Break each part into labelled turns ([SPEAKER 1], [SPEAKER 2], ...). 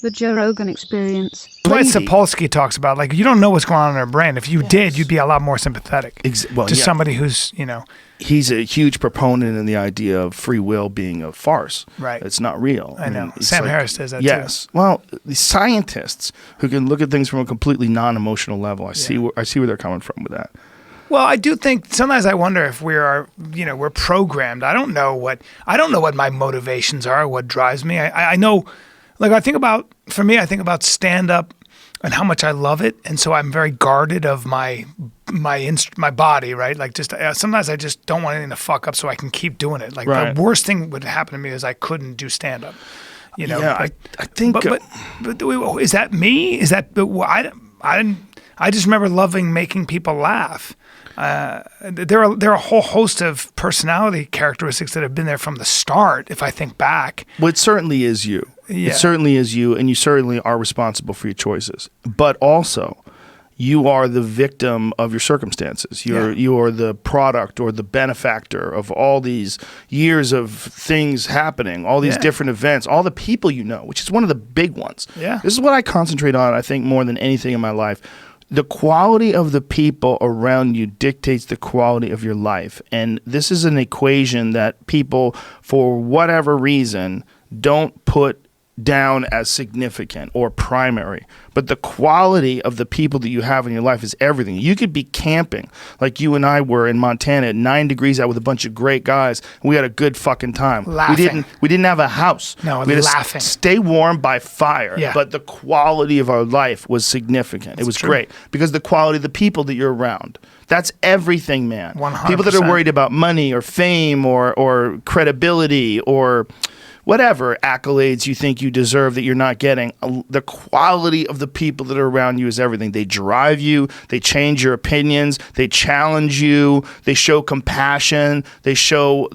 [SPEAKER 1] The Joe Rogan Experience.
[SPEAKER 2] That's what Sapolsky talks about. Like, you don't know what's going on in their brain. If you did, you'd be a lot more sympathetic to somebody who's,
[SPEAKER 3] He's a huge proponent in the idea of free will being a farce.
[SPEAKER 2] Right.
[SPEAKER 3] It's not real.
[SPEAKER 2] I know. Sam Harris does that too.
[SPEAKER 3] Yes. Well, the scientists who can look at things from a completely non-emotional level, I see where they're coming from with that.
[SPEAKER 2] Well, I do think sometimes I wonder if we're programmed. I don't know what my motivations are, what drives me. I know, like, I think about stand-up and how much I love it, and so I'm very guarded of my body, right? Like, just sometimes I just don't want anything to fuck up, so I can keep doing it. Like, the worst thing would happen to me is I couldn't do stand-up.
[SPEAKER 3] I think.
[SPEAKER 2] But is that me? Is that I just remember loving making people laugh. There are a whole host of personality characteristics that have been there from the start, if I think back.
[SPEAKER 3] Well, it certainly is you.
[SPEAKER 2] Yeah.
[SPEAKER 3] It certainly is you, and you certainly are responsible for your choices. But also, you are the victim of your circumstances. You are the product or the benefactor of all these years of things happening, all these different events, all the people you know, which is one of the big ones.
[SPEAKER 2] Yeah.
[SPEAKER 3] This is what I concentrate on, I think, more than anything in my life. The quality of the people around you dictates the quality of your life. And this is an equation that people, for whatever reason, don't put down as significant or primary. But the quality of the people that you have in your life is everything. You could be camping like you and I were in Montana at 9 degrees out with a bunch of great guys. And we had a good fucking time.
[SPEAKER 2] Laughing.
[SPEAKER 3] We didn't have a house.
[SPEAKER 2] No,
[SPEAKER 3] we had
[SPEAKER 2] laughing.
[SPEAKER 3] to stay warm by fire.
[SPEAKER 2] Yeah.
[SPEAKER 3] But the quality of our life was significant. It was great because the quality of the people that you're around. That's everything, man.
[SPEAKER 2] 100%.
[SPEAKER 3] People that are worried about money or fame or credibility or whatever accolades you think you deserve that you're not getting, the quality of the people that are around you is everything. They drive you. They change your opinions. They challenge you. They show compassion. They show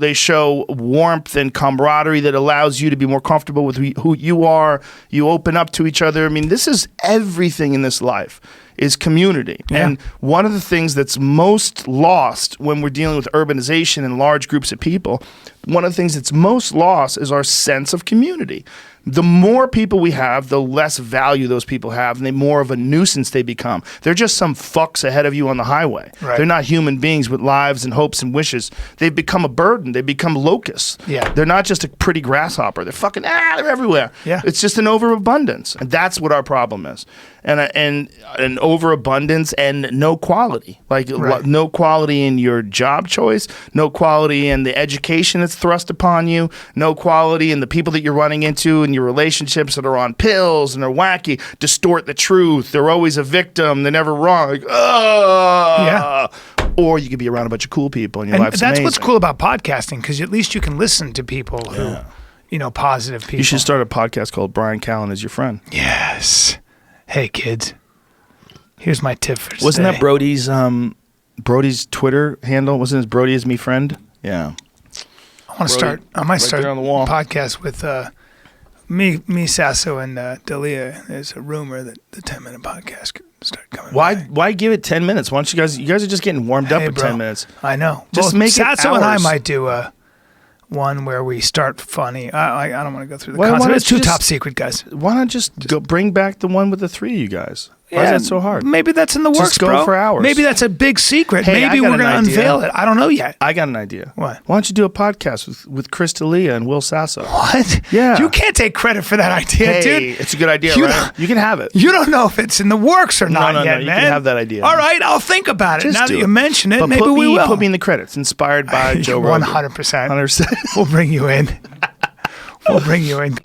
[SPEAKER 3] warmth and camaraderie that allows you to be more comfortable with who you are. You open up to each other. I mean, this is everything in this life. Is community. Yeah. And one of the things that's most lost when we're dealing with urbanization and large groups of people, one of the things that's most lost is our sense of community. The more people we have, the less value those people have, and the more of a nuisance they become. They're just some fucks ahead of you on the highway.
[SPEAKER 2] Right.
[SPEAKER 3] They're not human beings with lives and hopes and wishes. They've become a burden. They become locusts.
[SPEAKER 2] Yeah.
[SPEAKER 3] They're not just a pretty grasshopper. They're fucking, they're everywhere.
[SPEAKER 2] Yeah.
[SPEAKER 3] It's just an overabundance. And that's what our problem is. And an overabundance and no quality. Like no quality in your job choice, no quality in the education that's thrust upon you, no quality in the people that you're running into and your relationships that are on pills and are wacky, distort the truth. They're always a victim. They're never wrong. Like, Or you could be around a bunch of cool people and your life's
[SPEAKER 2] that's
[SPEAKER 3] amazing.
[SPEAKER 2] what's cool about podcasting, because at least you can listen to people who, positive people.
[SPEAKER 3] You should start a podcast called Bryan Callen is Your Friend.
[SPEAKER 2] Yes. Hey, kids. Here's my tip for today.
[SPEAKER 3] Wasn't that Brody's Twitter handle? Wasn't his Brody is me friend? Yeah.
[SPEAKER 2] I might start
[SPEAKER 3] there on the wall.
[SPEAKER 2] a podcast with me, Sasso, and Dalia. There's a rumor that the 10-minute podcast could start coming.
[SPEAKER 3] Why give it 10 minutes? Why don't you guys are just getting warmed up at 10 minutes.
[SPEAKER 2] I know.
[SPEAKER 3] Just make
[SPEAKER 2] Sasso
[SPEAKER 3] it
[SPEAKER 2] and I
[SPEAKER 3] hours.
[SPEAKER 2] might do one where we start funny. I don't want to go through the concept. It's too top secret, guys.
[SPEAKER 3] Why not just go bring back the one with the three of you guys? Why is that so hard?
[SPEAKER 2] Maybe that's in the works,
[SPEAKER 3] Just go
[SPEAKER 2] bro.
[SPEAKER 3] for hours.
[SPEAKER 2] Maybe that's a big secret.
[SPEAKER 3] Hey,
[SPEAKER 2] Maybe we're going to unveil it. I don't know yet.
[SPEAKER 3] I got an idea.
[SPEAKER 2] What?
[SPEAKER 3] Why don't you do a podcast with Chris D'Elia and Will Sasso?
[SPEAKER 2] What?
[SPEAKER 3] Yeah.
[SPEAKER 2] You can't take credit for that idea, dude.
[SPEAKER 3] It's a good idea, right? You can have it.
[SPEAKER 2] You don't know if it's in the works or not yet,
[SPEAKER 3] you
[SPEAKER 2] man.
[SPEAKER 3] can have that idea.
[SPEAKER 2] All right, I'll think about it.
[SPEAKER 3] Just
[SPEAKER 2] now
[SPEAKER 3] do
[SPEAKER 2] that you
[SPEAKER 3] it.
[SPEAKER 2] mention it,
[SPEAKER 3] But
[SPEAKER 2] maybe we will.
[SPEAKER 3] Put me in the credits. Inspired by Joe Rogan.
[SPEAKER 2] 100%.
[SPEAKER 3] 100%.
[SPEAKER 2] We'll bring you in. We'll bring you in.